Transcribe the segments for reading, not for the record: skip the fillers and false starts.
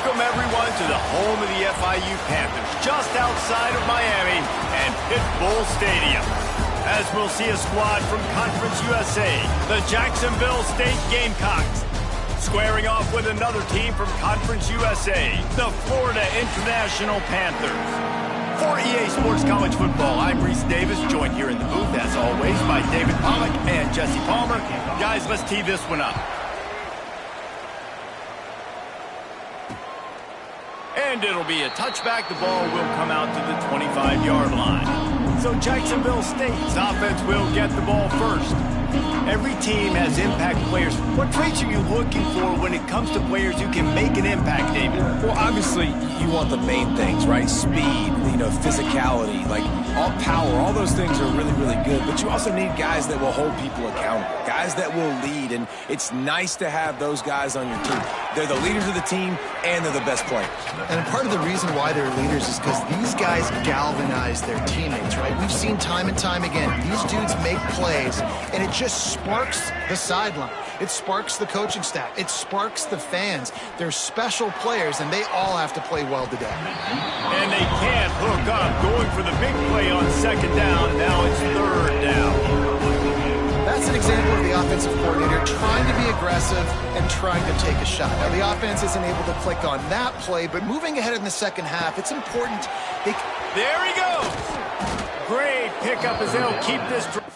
Welcome, everyone, to the home of the FIU Panthers, just outside of Miami and Pitbull Stadium. As we'll see a squad from Conference USA, the Jacksonville State Gamecocks, squaring off with another team from Conference USA, the Florida International Panthers. For EA Sports College Football, I'm Reese Davis, joined here in the booth, as always, by David Pollack and Jesse Palmer. Guys, let's tee this one up. And it'll be a touchback. The ball will come out to the 25-yard line. So Jacksonville State's offense will get the ball first. Every team has impact players. What traits are you looking for when it comes to players who can make an impact, David? Well, obviously, you want the main things, right? Speed, physicality, like all power, all those things are really, really good. But you also need guys that will hold people accountable, guys that will lead. And it's nice to have those guys on your team. They're the leaders of the team, and they're the best players. And part of the reason why they're leaders is because these guys galvanize their teammates, right? We've seen time and time again, these dudes make plays, and it just sparks the sideline. It sparks the coaching staff. It sparks the fans. They're special players, and they all have to play well today. And they can't hook up, going for the big play on second down. Now it's third down. That's an example of the offensive coordinator trying to be aggressive and trying to take a shot. Now, the offense isn't able to click on that play, but moving ahead in the second half, it's important. There he goes. Great pickup as they'll keep this drive.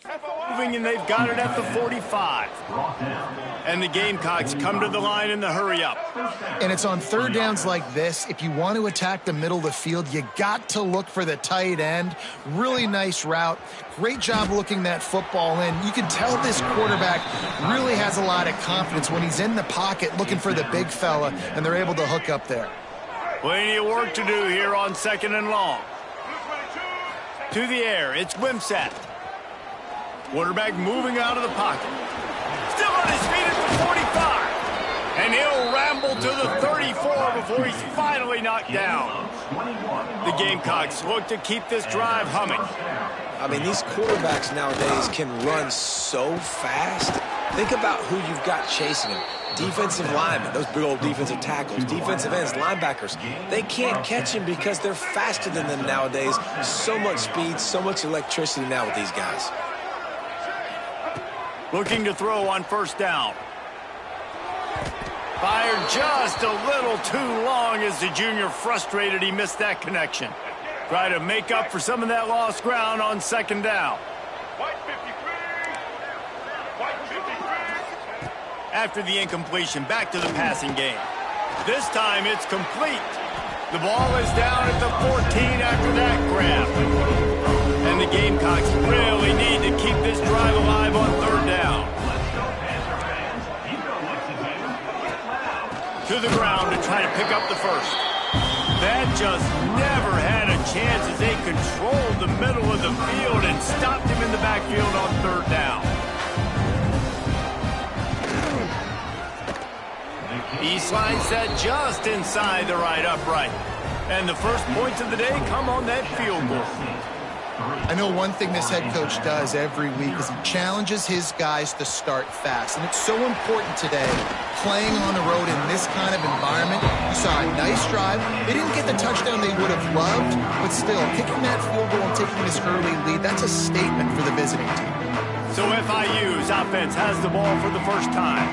Moving, and they've got it at the 45. And the Gamecocks come to the line in the hurry-up. And it's on third downs like this. If you want to attack the middle of the field, you got to look for the tight end. Really nice route. Great job looking that football in. You can tell this quarterback really has a lot of confidence when he's in the pocket looking for the big fella, and they're able to hook up there. Plenty of work to do here on 2nd and long. To the air, it's Wimsatt. Quarterback moving out of the pocket. Still on his feet at the 45. And he'll ramble to the 34 before he's finally knocked down. The Gamecocks look to keep this drive humming. I mean, these quarterbacks nowadays can run so fast. Think about who you've got chasing them. Defensive linemen, those big old defensive tackles, defensive ends, linebackers. They can't catch him because they're faster than them nowadays. So much speed, so much electricity now with these guys. Looking to throw on 1st down. Fired just a little too long as the junior frustrated he missed that connection. Try to make up for some of that lost ground on 2nd down. After the incompletion, back to the passing game. This time it's complete. The ball is down at the 14 after that grab. And the Gamecocks really need to keep this drive alive on 3rd down. To the ground to try to pick up the 1st. That just never had a chance as they controlled the middle of the field and stopped him in the backfield on 3rd down. Eastline set just inside the right upright. And the first points of the day come on that field goal. I know one thing this head coach does every week is he challenges his guys to start fast. And it's so important today, playing on the road in this kind of environment. You saw a nice drive. They didn't get the touchdown they would have loved, but still, kicking that field goal and taking this early lead, that's a statement for the visiting team. So FIU's offense has the ball for the first time.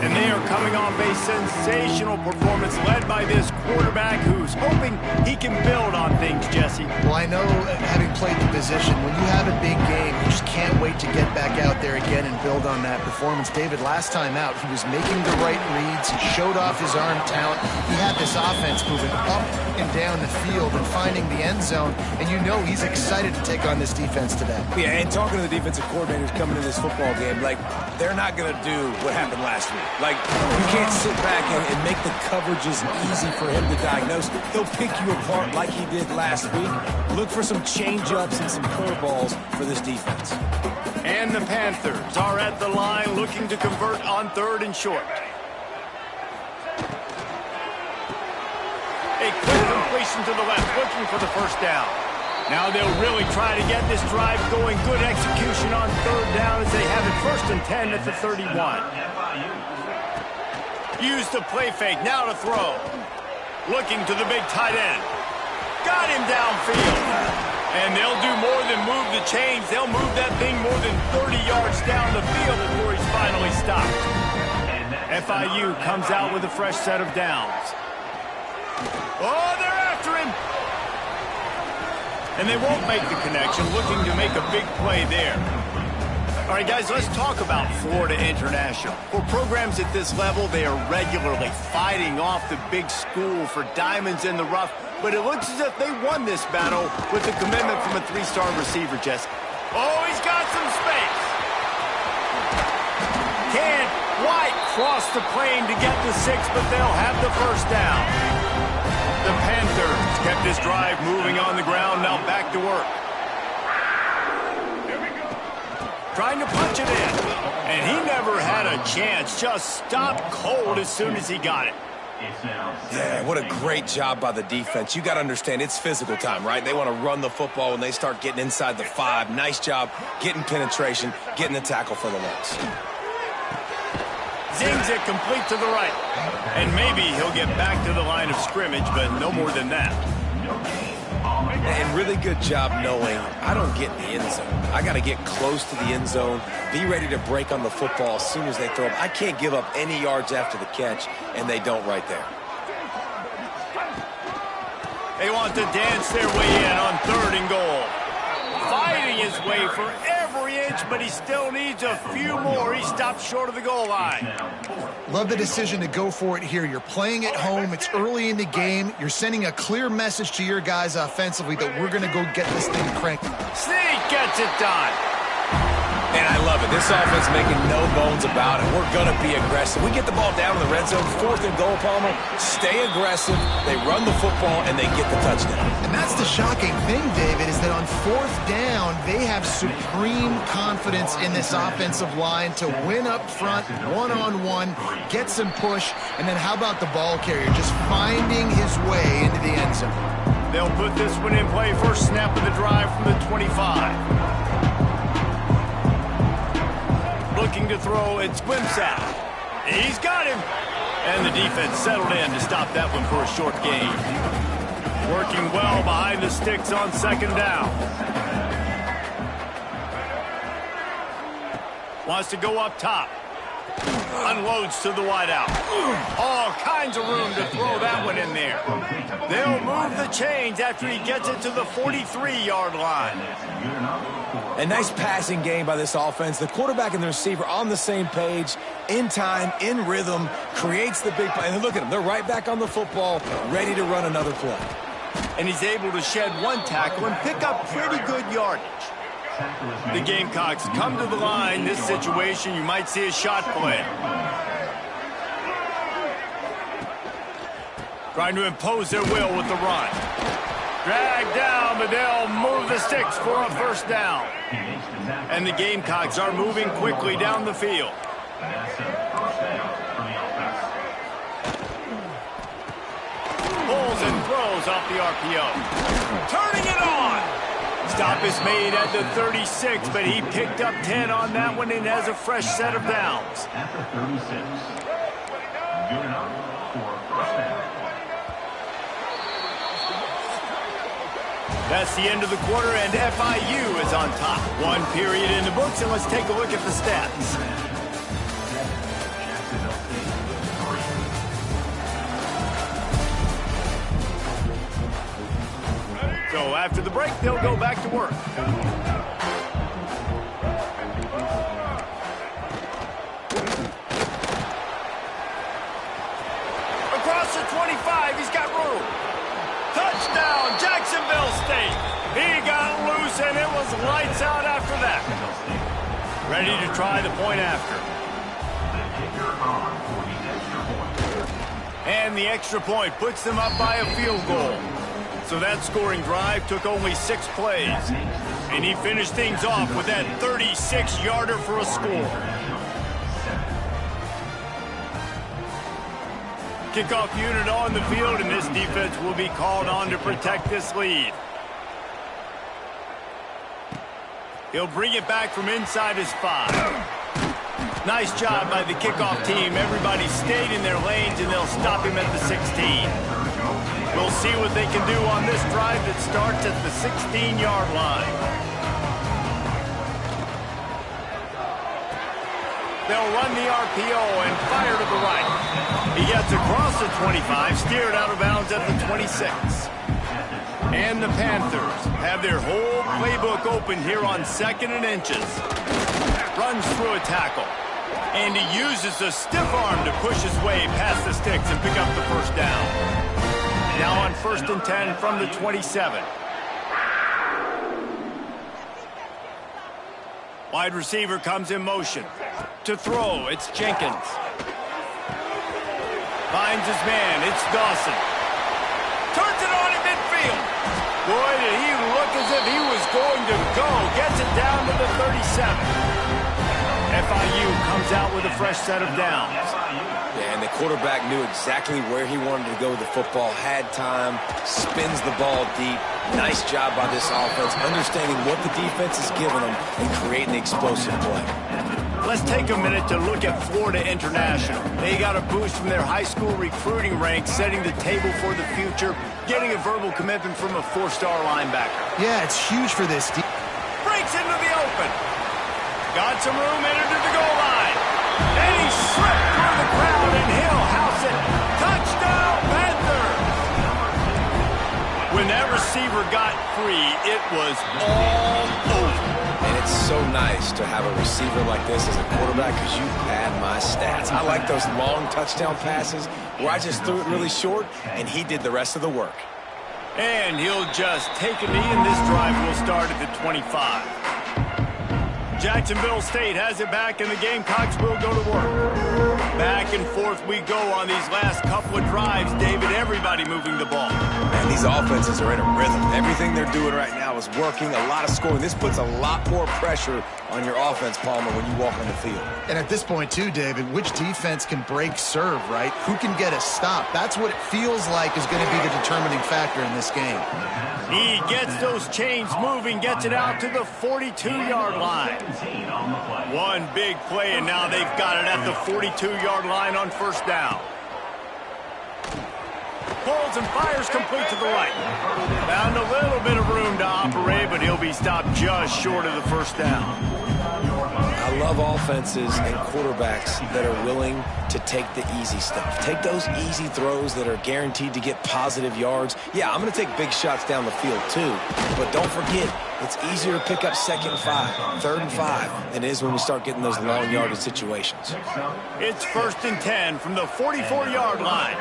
And they are coming off a sensational performance led by this quarterback who's hoping he can build on things, Jesse. Well, I know, having played the position, when you have a big game, you just can't wait to get back out there again and build on that performance. David, last time out, he was making the right reads. He showed off his arm talent. He had this offense moving up and down the field and finding the end zone. And you know he's excited to take on this defense today. Yeah, and talking to the defensive coordinators coming to this football game, like, they're not going to do what happened last week. Like, you can't sit back and make the coverages easy for him to diagnose. He'll pick you apart like he did last week. Look for some change-ups and some curveballs for this defense. And the Panthers are at the line looking to convert on 3rd and short. A quick completion to the left, looking for the 1st down. Now they'll really try to get this drive going. Good execution on 3rd down as they have it 1st and 10 at the 31. Use the play fake, now to throw. Looking to the big tight end. Got him downfield. And they'll do more than move the chains. They'll move that thing more than 30 yards down the field before he's finally stopped. FIU comes out with a fresh set of downs. Oh, they're after him. And they won't make the connection, looking to make a big play there. All right, guys, let's talk about Florida International. For programs at this level, they are regularly fighting off the big school for diamonds in the rough, but it looks as if they won this battle with the commitment from a 3-star receiver, Jesse. Oh, he's got some space. Can't quite cross the plane to get the 6, but they'll have the 1st down. The Panthers kept this drive moving on the ground, now back to work. Trying to punch it in. And he never had a chance. Just stopped cold as soon as he got it. Yeah, what a great job by the defense. You got to understand, it's physical time, right? They want to run the football when they start getting inside the 5. Nice job getting penetration, getting the tackle for the loss. Zings it complete to the right. And maybe he'll get back to the line of scrimmage, but no more than that. And really good job knowing I don't get in the end zone. I got to get close to the end zone, be ready to break on the football as soon as they throw it. I can't give up any yards after the catch, and they don't right there. They want to dance their way in on 3rd and goal. Fighting his way for every inch, but he still needs a few more. He stopped short of the goal line. Love the decision to go for it here. You're playing at home. It's early in the game. You're sending a clear message to your guys offensively that we're going to go get this thing cranked. Sneak gets it done. And I love it. This offense making no bones about it. We're going to be aggressive. We get the ball down in the red zone, 4th and goal, Palmer. Stay aggressive. They run the football, and they get the touchdown. And that's the shocking thing, David, is that on 4th down, they have supreme confidence in this offensive line to win up front, one-on-one, get some push, and then how about the ball carrier just finding his way into the end zone? They'll put this one in play. First snap of the drive from the 25. Looking to throw, it's Wimsatt. He's got him. And the defense settled in to stop that one for a short gain. Working well behind the sticks on 2nd down. Wants to go up top. Unloads to the wideout. All kinds of room to throw that one in there. They'll move the chains after he gets it to the 43-yard line. A nice passing game by this offense. The quarterback and the receiver on the same page, in time, in rhythm, creates the big play. And look at them. They're right back on the football, ready to run another play. And he's able to shed one tackle and pick up pretty good yardage. The Gamecocks come to the line. This situation, you might see a shot play. Trying to impose their will with the run. Dragged down, but they'll move the sticks for a 1st down. And the Gamecocks are moving quickly down the field. Pulls and throws off the RPO. Turning it on. Stop is made at the 36, but he picked up 10 on that one and has a fresh set of downs. At the 36, good enough for 1st down. That's the end of the quarter, and FIU is on top. 1 period in the books, and let's take a look at the stats. So after the break, they'll go back to work. Across the 25, he's got room. Touchdown, Jacksonville State. He got loose, and it was lights out after that. Ready to try the point after. And the extra point puts them up by a field goal. So that scoring drive took only 6 plays. And he finished things off with that 36-yarder for a score. Kickoff unit on the field, and this defense will be called on to protect this lead. He'll bring it back from inside his 5. Nice job by the kickoff team. Everybody stayed in their lanes, and they'll stop him at the 16. We'll see what they can do on this drive that starts at the 16-yard line. They'll run the RPO and fire to the right. He gets across the 25, steered out of bounds at the 26. And the Panthers have their whole playbook open here on 2nd and inches. Runs through a tackle. And he uses a stiff arm to push his way past the sticks and pick up the 1st down. Now on 1st and 10 from the 27. Wide receiver comes in motion. To throw, it's Jenkins. Finds his man, it's Dawson. Turns it on in midfield. Boy, did he look as if he was going to go. Gets it down to the 37. FIU comes out with a fresh set of downs. Yeah, and the quarterback knew exactly where he wanted to go with the football, had time, spins the ball deep. Nice job by this offense, understanding what the defense is giving them and creating the explosive play. Let's take a minute to look at Florida International. They got a boost from their high school recruiting ranks, setting the table for the future, getting a verbal commitment from a 4-star linebacker. Yeah, it's huge for this team. Breaks into the open. Got some room in into the goal line. And he slipped through the crowd, and he'll house it. Touchdown, Panthers! When that receiver got free, it was all over. And it's so nice to have a receiver like this as a quarterback because you pad my stats. I like those long touchdown passes where I just threw it really short and he did the rest of the work. And he'll just take a knee, and this drive will start at the 25. Jacksonville State has it back, and the Gamecocks will go to work. Back and forth we go on these last couple of drives, David. Everybody moving the ball. Man, these offenses are in a rhythm. Everything they're doing right now is working. A lot of scoring. This puts a lot more pressure on your offense, Palmer, when you walk on the field. And at this point, too, David, which defense can break serve, right? Who can get a stop? That's what it feels like is going to be the determining factor in this game. He gets those chains moving, gets it out to the 42-yard line. One big play, and now they've got it at the 42-yard line on first down. Pulls and fires complete to the right. Found a little bit of room to operate, but he'll be stopped just short of the first down. I love offenses and quarterbacks that are willing to take the easy stuff. Take those easy throws that are guaranteed to get positive yards. Yeah, I'm going to take big shots down the field too, but don't forget, it's easier to pick up 2nd and 5, 3rd and 5 than it is when we start getting those long yardage situations. It's 1st and 10 from the 44-yard line.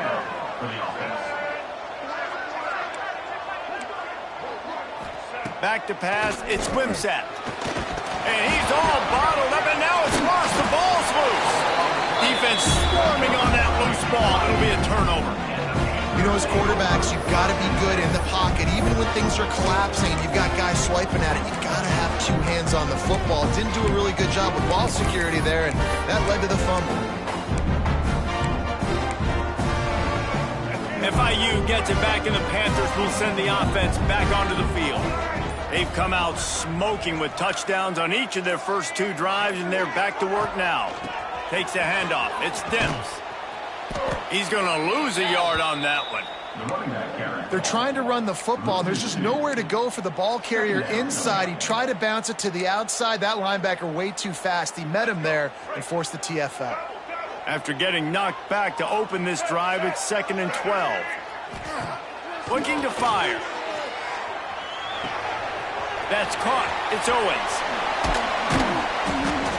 Back to pass, it's Wimsatt. And he's all bottled up, and now it's lost. The ball's loose. Defense swarming on that loose ball. It'll be a turnover. You know, as quarterbacks, you've got to be good in the pocket. Even when things are collapsing and you've got guys swiping at it, you've got to have two hands on the football. Didn't do a really good job with ball security there, and that led to the fumble. FIU gets it back, and the Panthers will send the offense back onto the field. They've come out smoking with touchdowns on each of their first 2 drives, and they're back to work now. Takes the handoff. It's Demps. He's going to lose a yard on that one. They're trying to run the football. There's just nowhere to go for the ball carrier inside. He tried to bounce it to the outside. That linebacker way too fast. He met him there and forced the TFL. After getting knocked back to open this drive, it's 2nd and 12. Looking to fire. That's caught. It's Owens.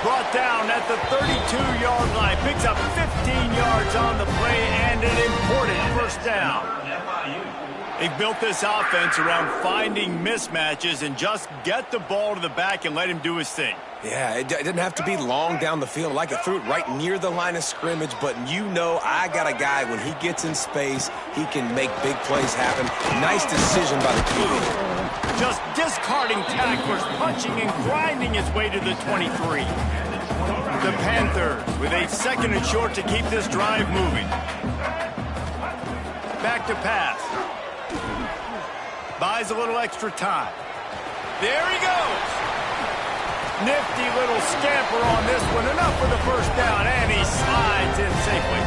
Brought down at the 32-yard line. Picks up 15 yards on the play and an important first down. They've built this offense around finding mismatches and just get the ball to the back and let him do his thing. Yeah, it didn't have to be long down the field. Like I threw it right near the line of scrimmage, but you know I got a guy, when he gets in space, he can make big plays happen. Nice decision by the QB. Just discarding tacklers, punching and grinding his way to the 23. The Panthers with a 2nd and short to keep this drive moving. Back to pass. Buys a little extra time. There he goes. Nifty little scamper on this one. Enough for the first down, and he slides in safely.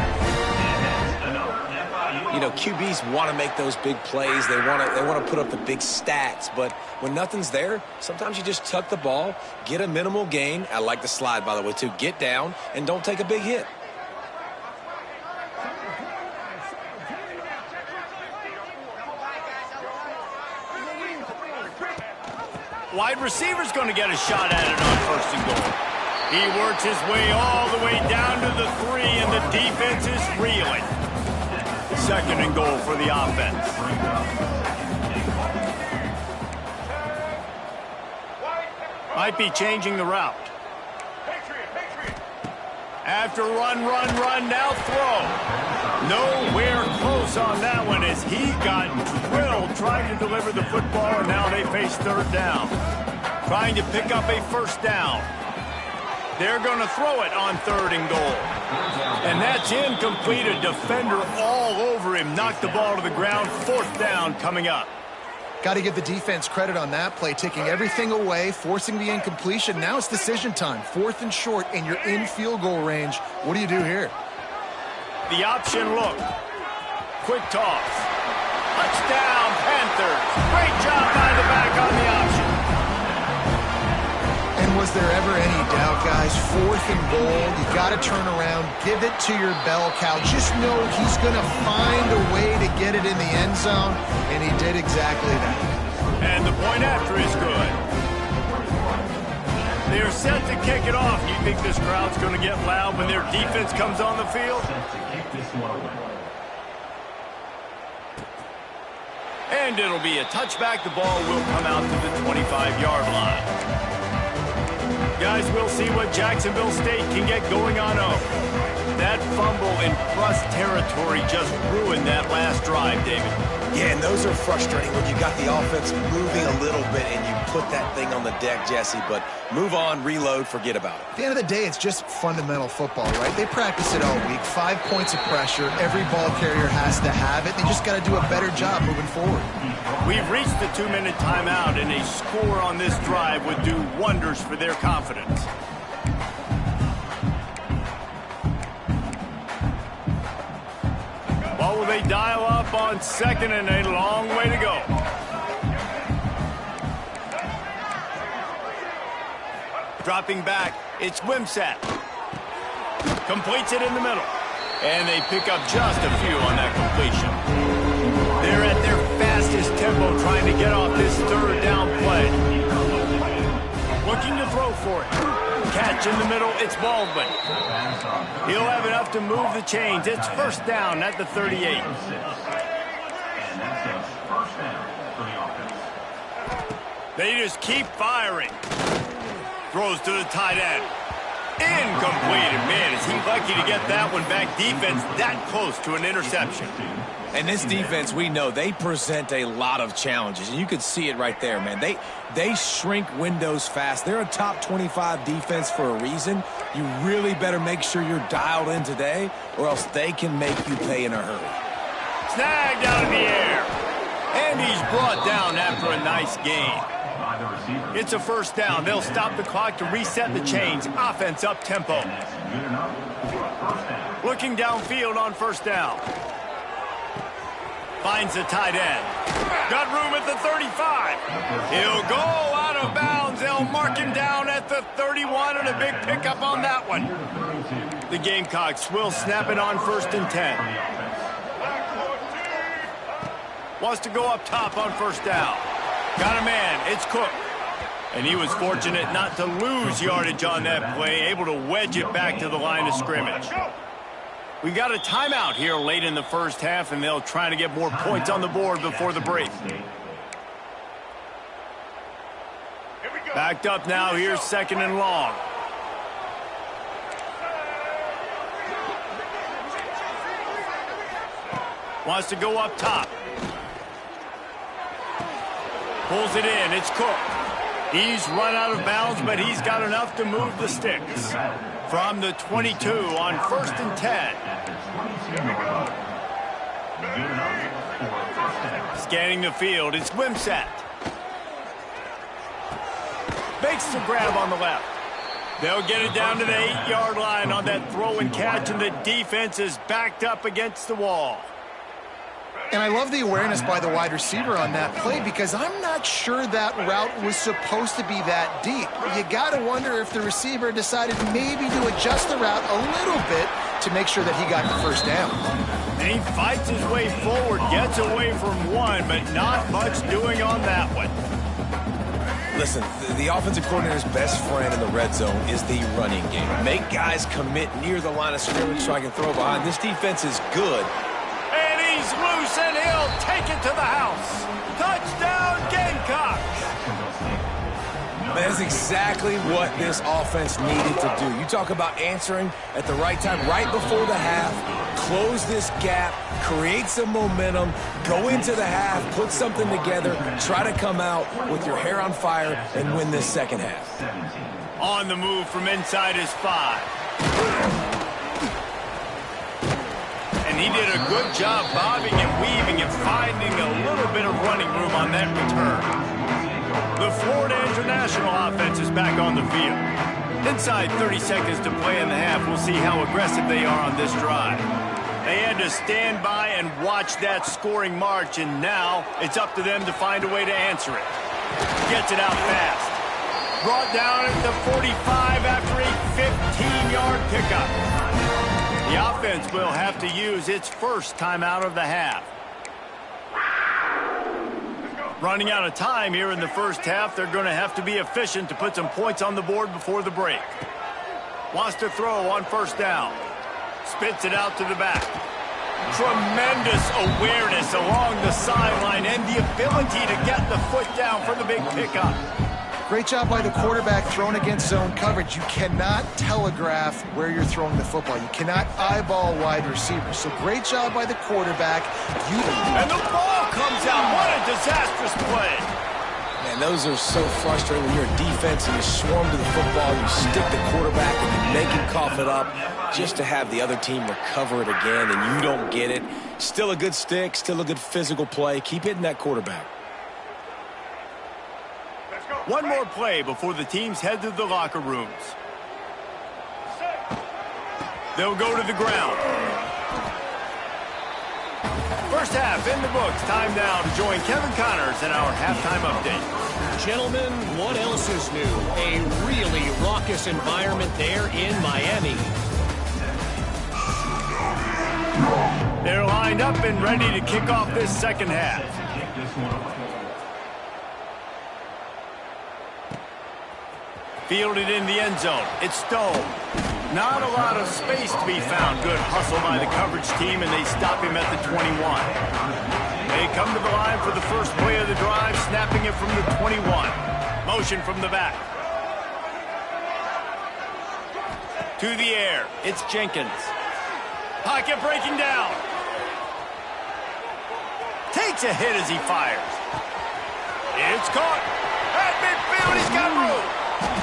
You know, QBs want to make those big plays. They want to put up the big stats. But when nothing's there, sometimes you just tuck the ball, get a minimal gain. I like the slide, by the way, too. Get down and don't take a big hit. Wide receiver's going to get a shot at it on 1st and goal. He works his way all the way down to the 3, and the defense is reeling. 2nd and goal for the offense. Might be changing the route. After run, now throw. Nowhere close on that one as he got drilled trying to deliver the football, and now they face 3rd down. Trying to pick up a first down. They're going to throw it on 3rd and goal. And that's incomplete. A defender all over him. Knocked the ball to the ground. 4th down coming up. Got to give the defense credit on that play, taking everything away, forcing the incompletion. Now it's decision time. 4th and short, and you're in field goal range. What do you do here? The option look. Quick toss. Touchdown, Panthers. Great job by the back on the option. And was there ever any doubt, guys? 4th and goal. You got to turn around, give it to your bell cow. Just know he's going to find a way to get it in the end zone, and he did exactly that. And the point after is good. They're set to kick it off. You think this crowd's going to get loud when their defense comes on the field? Set to kick this one away. And it'll be a touchback. The ball will come out to the 25-yard line. Guys, we'll see what Jacksonville State can get going on over. That fumble in plus territory just ruined that last drive, David. Yeah, and those are frustrating when you got the offense moving a little bit and you put that thing on the deck, Jesse, but move on, reload, forget about it. At the end of the day, it's just fundamental football, right? They practice it all week. 5 points of pressure. Every ball carrier has to have it. They just got to do a better job moving forward. We've reached the 2-minute timeout, and a score on this drive would do wonders for their confidence. What will they dial up on second and a long way to go? Dropping back, it's Wimsatt. Completes it in the middle. And they pick up just a few on that completion. They're at their fastest tempo trying to get off this third down play. Looking to throw for it. Catch in the middle, it's Baldwin. He'll have enough to move the chains. It's first down at the 38. And that's a first down for the offense. They just keep firing. Throws to the tight end. Incomplete. And man, is he lucky to get that one back. Defense that close to an interception. And this defense, we know, they present a lot of challenges. And you could see it right there, man. They shrink windows fast. They're a top 25 defense for a reason. You really better make sure you're dialed in today, or else they can make you pay in a hurry. Snagged out in the air. And he's brought down after a nice gain. It's a first down. They'll stop the clock to reset the chains. Offense up tempo. Looking downfield on first down. Finds the tight end. Got room at the 35. He'll go out of bounds. They'll mark him down at the 31, and a big pickup on that one. The Gamecocks will snap it on first and 10. Wants to go up top on first down. Got a man. It's Cook. And he was fortunate not to lose yardage on that play, able to wedge it back to the line of scrimmage. We got a timeout here late in the first half, and they'll try to get more points on the board before the break. Backed up now. Here's second and long. Wants to go up top. Pulls it in. It's Cook. He's run out of bounds, but he's got enough to move the sticks. From the 22 on first and 10. Scanning the field, it's Wimsatt. Makes the grab on the left. They'll get it down to the 8-yard line on that throw and catch, and the defense is backed up against the wall. And I love the awareness by the wide receiver on that play, because I'm not sure that route was supposed to be that deep. You got to wonder if the receiver decided maybe to adjust the route a little bit to make sure that he got the first down. And he fights his way forward, gets away from one, but not much doing on that one. Listen, the offensive coordinator's best friend in the red zone is the running game. Make guys commit near the line of scrimmage so I can throw behind. This defense is good. And he's loose, and he'll take it to the house. Touchdown, Gamecocks! That is exactly what this offense needed to do. You talk about answering at the right time, right before the half, close this gap, create some momentum, go into the half, put something together, try to come out with your hair on fire and win this second half. On the move from inside his 5. And he did a good job bobbing and weaving and finding a little bit of running room on that return. The Florida International offense is back on the field. Inside 30 seconds to play in the half, we'll see how aggressive they are on this drive. They had to stand by and watch that scoring march, and now it's up to them to find a way to answer it. Gets it out fast. Brought down at the 45 after a 15-yard pickup. The offense will have to use its first timeout of the half. Running out of time here in the first half. They're going to have to be efficient to put some points on the board before the break. Wants to throw on first down. Spits it out to the back. Tremendous awareness along the sideline and the ability to get the foot down for the big pickup. Great job by the quarterback throwing against zone coverage. You cannot telegraph where you're throwing the football. You cannot eyeball wide receivers. So great job by the quarterback. And the ball comes out. What a disastrous play. Man, those are so frustrating when you're a defense and you swarm to the football, you stick the quarterback and you make him cough it up just to have the other team recover it again and you don't get it. Still a good stick, still a good physical play. Keep hitting that quarterback. One more play before the teams head to the locker rooms. They'll go to the ground. First half in the books. Time now to join Kevin Connors in our halftime update. Gentlemen, what else is new? A really raucous environment there in Miami. They're lined up and ready to kick off this second half. Fielded in the end zone. It's Stone. Not a lot of space to be found. Good hustle by the coverage team, and they stop him at the 21. They come to the line for the first play of the drive, snapping it from the 21. Motion from the back. To the air. It's Jenkins. Pocket breaking down. Takes a hit as he fires. It's caught. At midfield, he's got room.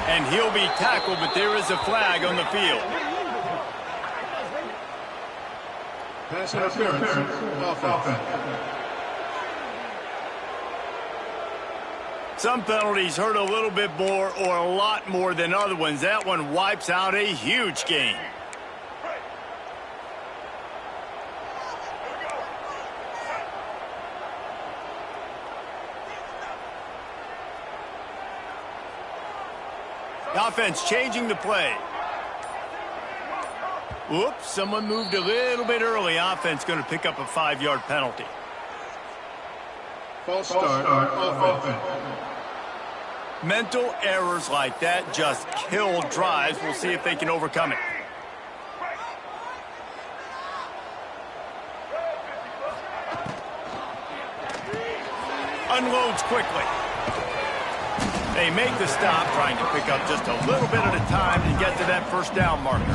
And he'll be tackled, but there is a flag on the field. Pass interference. Offense. Some penalties hurt a little bit more or a lot more than other ones. That one wipes out a huge game. Offense changing the play. Whoops, someone moved a little bit early. Offense going to pick up a 5-yard penalty. False start. Offense. Mental errors like that just kill drives. We'll see if they can overcome it. Unloads quickly. They make the stop, trying to pick up just a little bit at a time to get to that first down marker.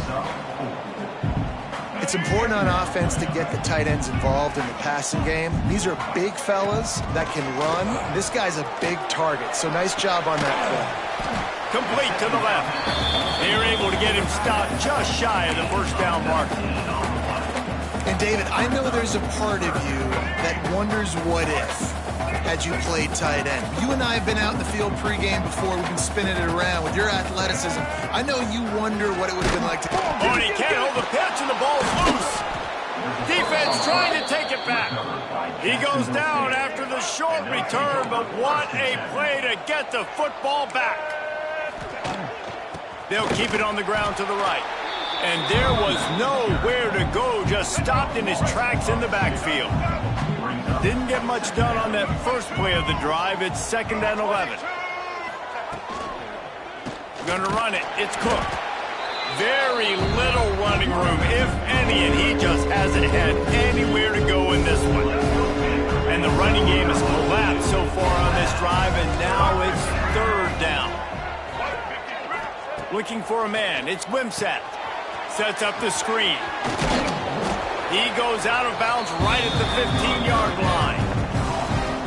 It's important on offense to get the tight ends involved in the passing game. These are big fellas that can run. This guy's a big target, so nice job on that play. Complete to the left. They're able to get him stopped just shy of the first down marker. And David, I know there's a part of you that wonders what if had you played tight end. You and I have been out in the field pregame before. We've been spinning it around with your athleticism. I know you wonder what it would have been like to... Oh, and he can't hold the pitch, and the ball's loose. Defense trying to take it back. He goes down after the short return, but what a play to get the football back. They'll keep it on the ground to the right. And there was nowhere to go, just stopped in his tracks in the backfield. Didn't get much done on that first play of the drive. It's 2nd and 11. Gonna run it. It's Cook. Very little running room, if any, and he just hasn't had anywhere to go in this one. And the running game has collapsed so far on this drive, and now it's 3rd down. Looking for a man. It's Wimsatt. Sets up the screen. He goes out of bounds right at the 15-yard line.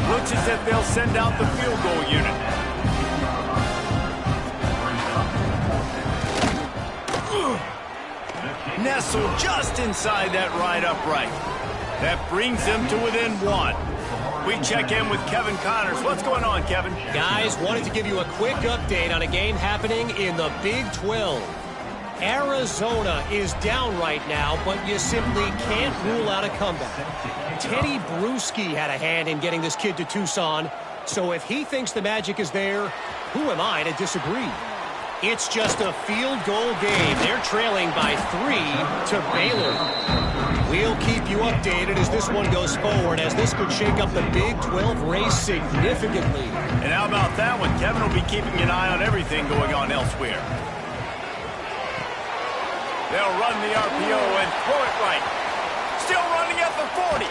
Looks as if they'll send out the field goal unit. Nestled just inside that right upright. That brings them to within 1. We check in with Kevin Connors. What's going on, Kevin? Guys, wanted to give you a quick update on a game happening in the Big 12. Arizona is down right now, but you simply can't rule out a comeback. Teddy Bruschi had a hand in getting this kid to Tucson, so if he thinks the magic is there, who am I to disagree? It's just a field goal game. They're trailing by 3 to Baylor. We'll keep you updated as this one goes forward, as this could shake up the Big 12 race significantly. And how about that one? Kevin will be keeping an eye on everything going on elsewhere. They'll run the RPO and throw it right. Still running at the 40.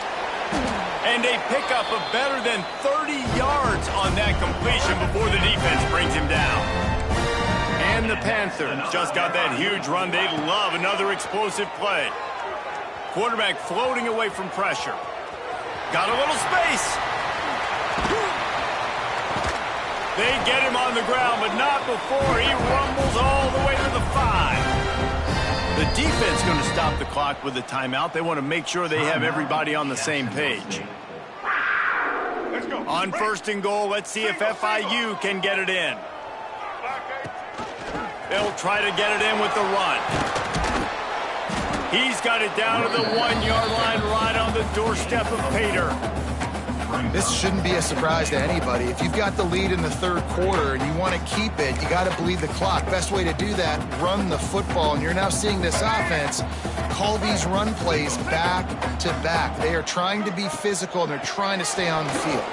And a pickup of better than 30 yards on that completion before the defense brings him down. And the Panthers just got that huge run. They love another explosive play. Quarterback floating away from pressure. Got a little space. They get him on the ground, but not before he rumbles all the way to the 5. The defense going to stop the clock with a timeout. They want to make sure they have everybody on the same page. On 1st and goal, let's see if FIU can get it in. They'll try to get it in with the run. He's got it down to the 1-yard line right on the doorstep of Pater. This shouldn't be a surprise to anybody. If you've got the lead in the 3rd quarter and you want to keep it, you got to bleed the clock. Best way to do that, run the football. And you're now seeing this offense call these run plays back to back. They are trying to be physical, and they're trying to stay on the field.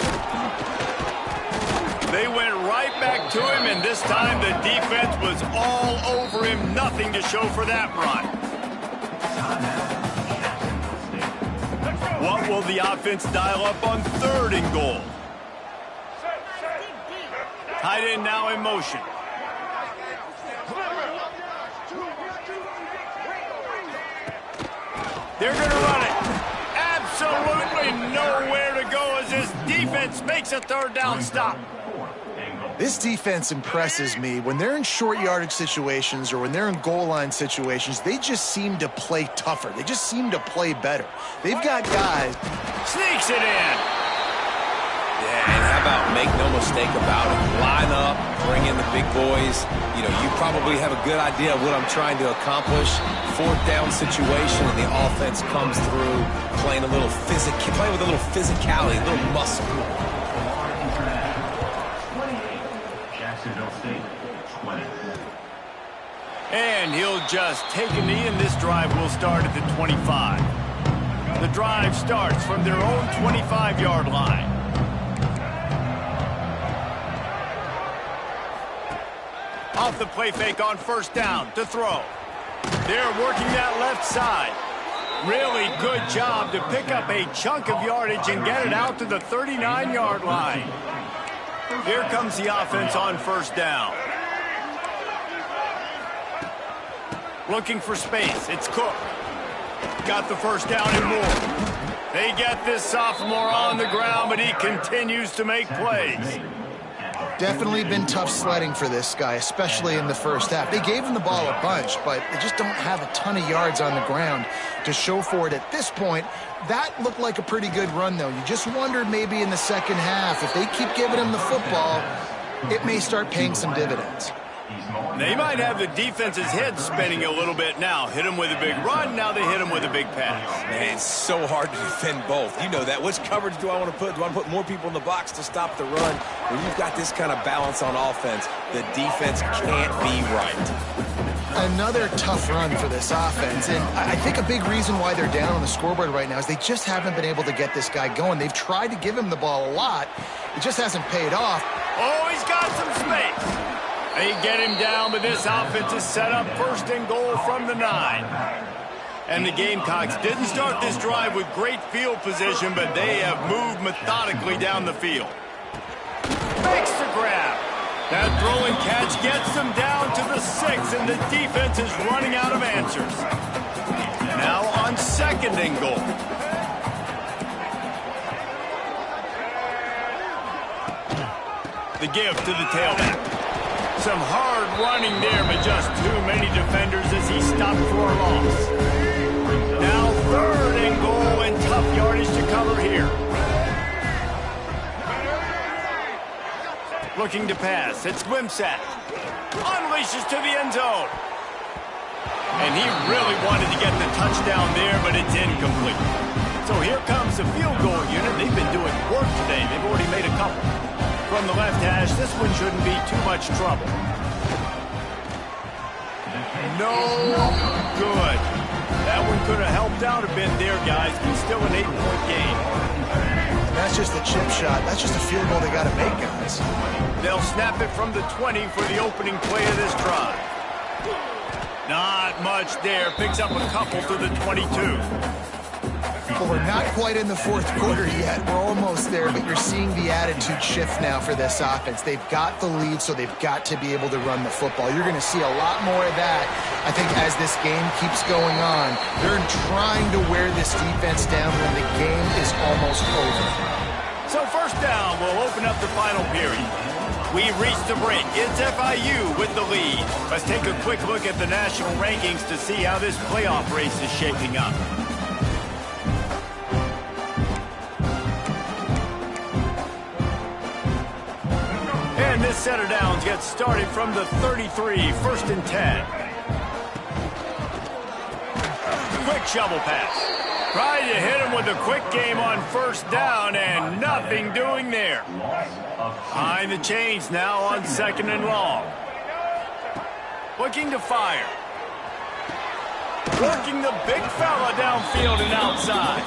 They went right back to him, and this time the defense was all over him. Nothing to show for that run. What will the offense dial up on 3rd and goal? Tight end now in motion. They're going to run it. Absolutely nowhere to go as this defense makes a 3rd down stop. This defense impresses me. When they're in short yardage situations or when they're in goal line situations, they just seem to play tougher. They just seem to play better. They've got guys. Sneaks it in. Yeah, and how about make no mistake about it. Line up, bring in the big boys. You know, you probably have a good idea of what I'm trying to accomplish. 4th down situation, and the offense comes through playing with a little physicality, a little muscle. And he'll just take a knee, and this drive will start at the 25. The drive starts from their own 25-yard line. Off the play fake on 1st down to throw. They're working that left side. Really good job to pick up a chunk of yardage and get it out to the 39-yard line. Here comes the offense on 1st down. Looking for space. It's Cook. Got the 1st down and more. They get this sophomore on the ground, but he continues to make plays. Definitely been tough sledding for this guy, especially in the 1st half. They gave him the ball a bunch, but they just don't have a ton of yards on the ground to show for it at this point. That looked like a pretty good run, though. You just wondered maybe in the 2nd half, if they keep giving him the football, it may start paying some dividends. They might have the defense's head spinning a little bit now. Hit him with a big run, now they hit him with a big pass. Man, it's so hard to defend both. You know that. Which coverage do I want to put? Do I want to put more people in the box to stop the run? When you've got this kind of balance on offense, the defense can't be right. Another tough run for this offense, and I think a big reason why they're down on the scoreboard right now is they just haven't been able to get this guy going. They've tried to give him the ball a lot. It just hasn't paid off. Oh, he's got some space. They get him down, but this offense is set up 1st and goal from the 9. And the Gamecocks didn't start this drive with great field position, but they have moved methodically down the field. Makes the grab. That throw and catch gets them down to the 6, and the defense is running out of answers. Now on 2nd and goal. The give to the tailback. Some hard running there, but just too many defenders as he stopped for a loss. Now 3rd and goal, and tough yardage to cover here. Looking to pass. It's Wimsatt. Unleashes to the end zone. And he really wanted to get the touchdown there, but it's incomplete. So here comes the field goal unit. They've been doing work today. They've already made a couple. From the left hash, this one shouldn't be too much trouble. No good. That one could have helped out a bit there, guys, but still an 8-point game. And that's just a chip shot. That's just a field goal they got to make, guys. They'll snap it from the 20 for the opening play of this drive. Not much there. Picks up a couple to the 22. Well, we're not quite in the fourth quarter yet. We're almost there, but you're seeing the attitude shift now for this offense. They've got the lead, so they've got to be able to run the football. You're going to see a lot more of that, I think, as this game keeps going on. They're trying to wear this defense down when the game is almost over. So first down will open up the final period. We've reached the break. It's FIU with the lead. Let's take a quick look at the national rankings to see how this playoff race is shaping up. And this set of downs gets started from the 33, first and 10. Quick shovel pass. Trying to hit him with a quick game on first down, and nothing doing there. Behind the chains now on second and long. Looking to fire. Working the big fella downfield and outside.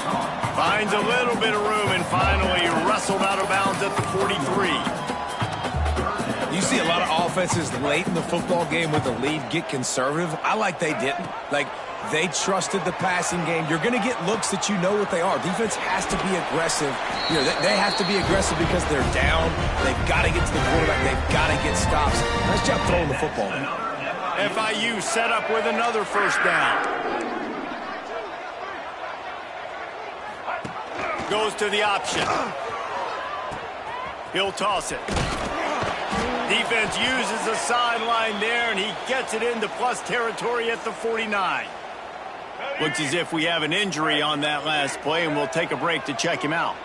Finds a little bit of room and finally wrestled out of bounds at the 43. You see a lot of offenses late in the football game with the lead get conservative. I like they didn't. Like, they trusted the passing game. You're going to get looks that you know what they are. Defense has to be aggressive. You know, they have to be aggressive because they're down. They've got to get to the quarterback. They've got to get stops. Nice job throwing the football. FIU set up with another first down. Goes to the option. He'll toss it. Defense uses the sideline there, and he gets it into plus territory at the 49. Looks as if we have an injury on that last play, and we'll take a break to check him out.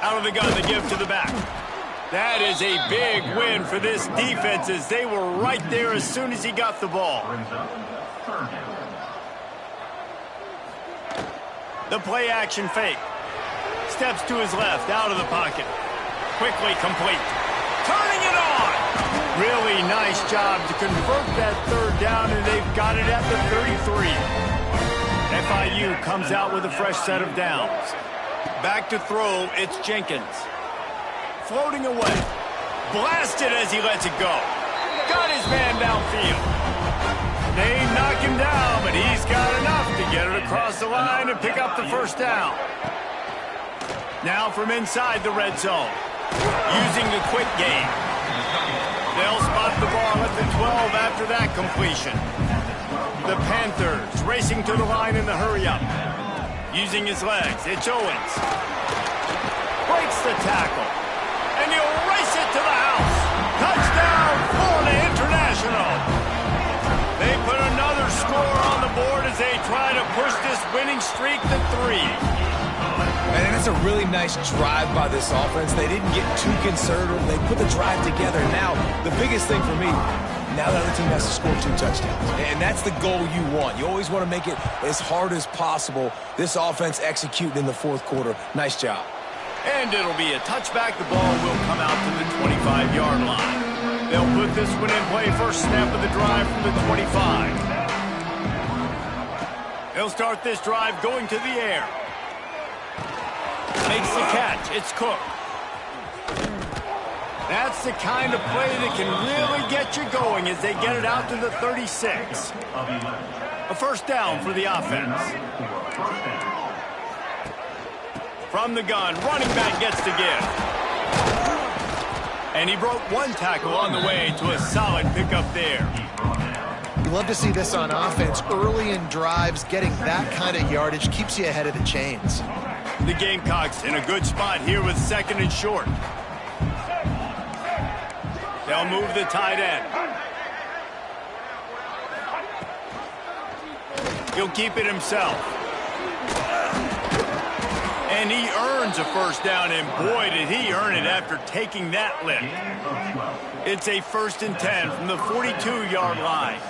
Out of the gun, the give to the back. That is a big win for this defense as they were right there as soon as he got the ball. The play action fake. Steps to his left, out of the pocket. Quickly complete. Turning it on. Really nice job to convert that third down, and they've got it at the 33. FIU comes out with a fresh set of downs. Back to throw, it's Jenkins. Floating away. Blasted as he lets it go. Got his man downfield. They knock him down, but he's got enough to get it across the line and pick up the first down. Now from inside the red zone. Using the quick game. They'll spot the ball at the 12 after that completion. The Panthers racing to the line in the hurry-up. Using his legs, it's Owens. Breaks the tackle. And he'll race it to the house. Touchdown, Florida International. They put another score on the board as they try to push this winning streak to 3. And that's a really nice drive by this offense. They didn't get too conservative. They put the drive together. Now, the biggest thing for me, now the other team has to score 2 touchdowns. And that's the goal you want. You always want to make it as hard as possible. This offense executing in the fourth quarter. Nice job. And it'll be a touchback. The ball will come out to the 25-yard line. They'll put this one in play. First snap of the drive from the 25. They'll start this drive going to the air. Makes the catch. It's Cook. That's the kind of play that can really get you going as they get it out to the 36. A first down for the offense. From the gun, running back gets the give. And he broke one tackle on the way to a solid pickup there. You love to see this on offense. Early in drives, getting that kind of yardage keeps you ahead of the chains. The Gamecocks in a good spot here with second and short. They'll move the tight end. He'll keep it himself. And he earns a first down, and boy, did he earn it after taking that lift. It's a first and 10 from the 42-yard line.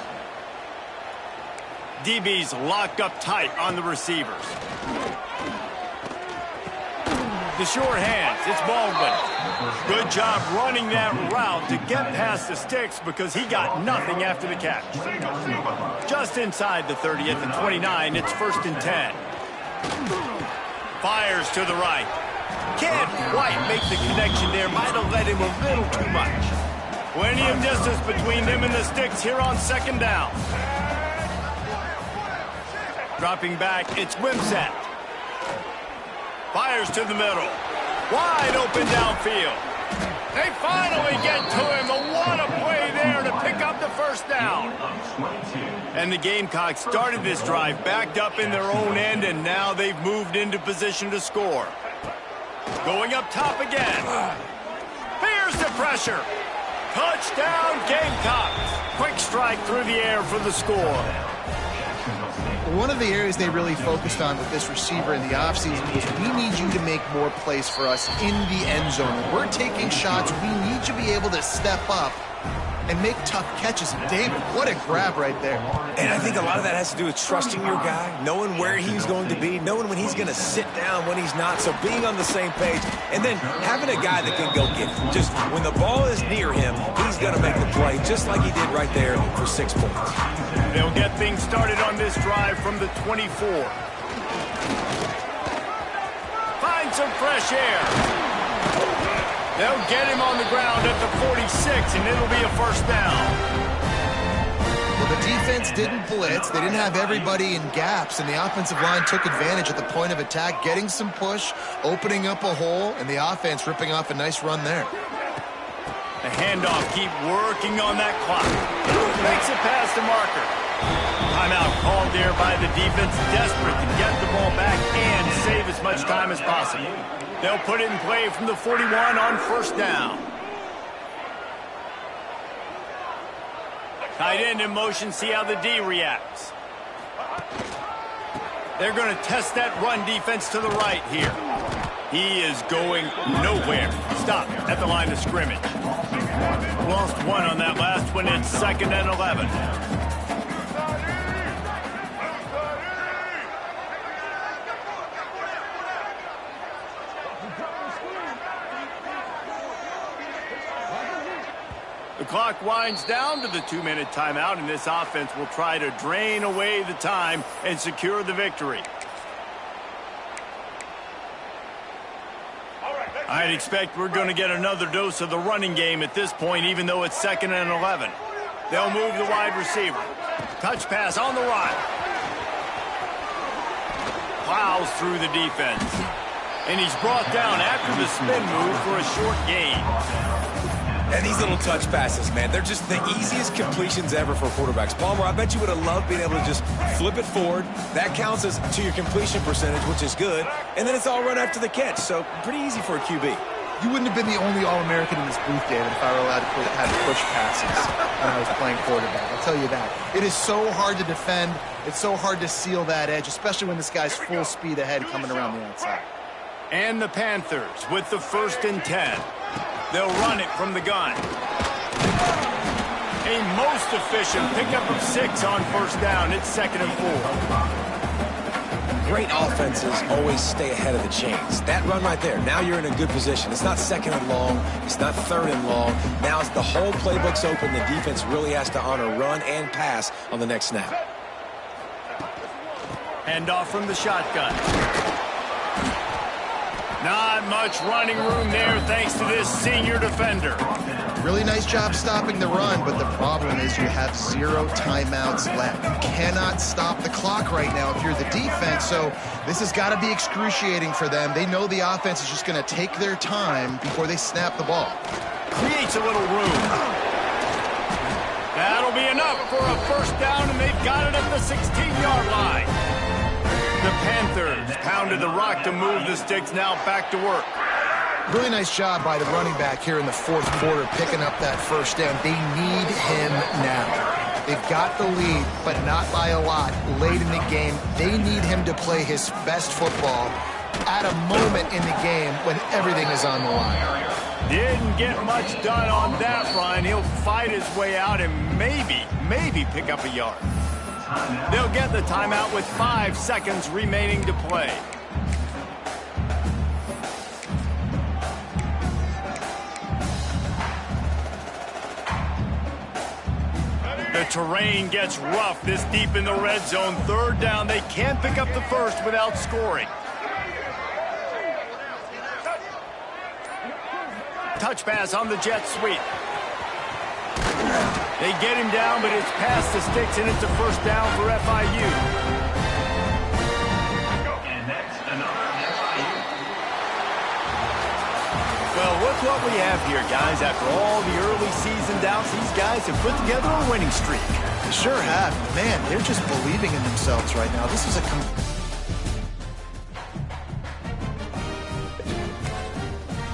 DB's locked up tight on the receivers. The short hands, it's Baldwin. Good job running that route to get past the sticks because he got nothing after the catch. Just inside the 30 at the 29, it's 1st and 10. Fires to the right. Can't quite make the connection there. Might have let him a little too much. Plenty of distance between them and the sticks here on 2nd down. Dropping back, it's Wimsatt. Fires to the middle. Wide open downfield. They finally get to him. What a play there to pick up the 1st down. And the Gamecocks started this drive backed up in their own end, and now they've moved into position to score. Going up top again. Here's the pressure. Touchdown, Gamecocks. Quick strike through the air for the score. One of the areas they really focused on with this receiver in the offseason was we need you to make more plays for us in the end zone. When we're taking shots, we need you to be able to step up and make tough catches. And David, what a grab right there. And I think a lot of that has to do with trusting your guy, knowing where he's going to be, knowing when he's going to sit down, when he's not, so being on the same page, and then having a guy that can go get it. Just when the ball is near him, he's going to make the play, just like he did right there for 6 points. They'll get things started on this drive from the 24. Find some fresh air. They'll get him on the ground at the 46, and it'll be a 1st down. Well, the defense didn't blitz. They didn't have everybody in gaps, and the offensive line took advantage at the point of attack, getting some push, opening up a hole, and the offense ripping off a nice run there. The handoff, keep working on that clock. Makes it past the marker. Timeout called there by the defense, desperate to get the ball back and save as much time as possible. They'll put it in play from the 41 on 1st down. Tight end in motion, see how the D reacts. They're going to test that run defense to the right here. He is going nowhere. Stop at the line of scrimmage. Lost one on that last one. It's 2nd and 11. The clock winds down to the 2-minute timeout, and this offense will try to drain away the time and secure the victory. I'd expect we're going to get another dose of the running game at this point, even though it's 2nd and 11. They'll move the wide receiver. Touch pass on the right. Plows through the defense. And he's brought down after the spin move for a short gain. And these little touch passes, man, they're just the easiest completions ever for quarterbacks. Palmer, I bet you would have loved being able to just flip it forward. That counts as to your completion percentage, which is good. And then it's all run after the catch, so pretty easy for a QB. You wouldn't have been the only All-American in this booth, David, if I were allowed to have push passes when I was playing quarterback. I'll tell you that. It is so hard to defend. It's so hard to seal that edge, especially when this guy's full speed ahead coming around the outside. And the Panthers with the 1st and 10. They'll run it from the gun. A most efficient pickup of 6 on 1st down. It's 2nd and 4. Great offenses always stay ahead of the chains. That run right there, now you're in a good position. It's not 2nd and long. It's not 3rd and long. Now it's the whole playbook's open. The defense really has to honor run and pass on the next snap. Handoff from the shotgun. Not much running room there thanks to this senior defender. Really nice job stopping the run, but the problem is you have 0 timeouts left. You cannot stop the clock right now if you're the defense, so this has got to be excruciating for them. They know the offense is just going to take their time before they snap the ball. Creates a little room. That'll be enough for a 1st down, and they've got it at the 16-yard line. The Panthers pounded the rock to move the sticks, now back to work. Really nice job by the running back here in the 4th quarter, picking up that 1st down. They need him now. They've got the lead, but not by a lot late in the game. They need him to play his best football at a moment in the game when everything is on the line. Didn't get much done on that run. He'll fight his way out and maybe pick up a yard. They'll get the timeout with 5 seconds remaining to play. The terrain gets rough this deep in the red zone. Third down, they can't pick up the first without scoring. Touch pass on the jet sweep. They get him down, but it's past the sticks, and it's a first down for FIU. And that's another FIU. Well, look what we have here, guys. After all the early season doubts, these guys have put together a winning streak. They sure have. Man, they're just believing in themselves right now. This is a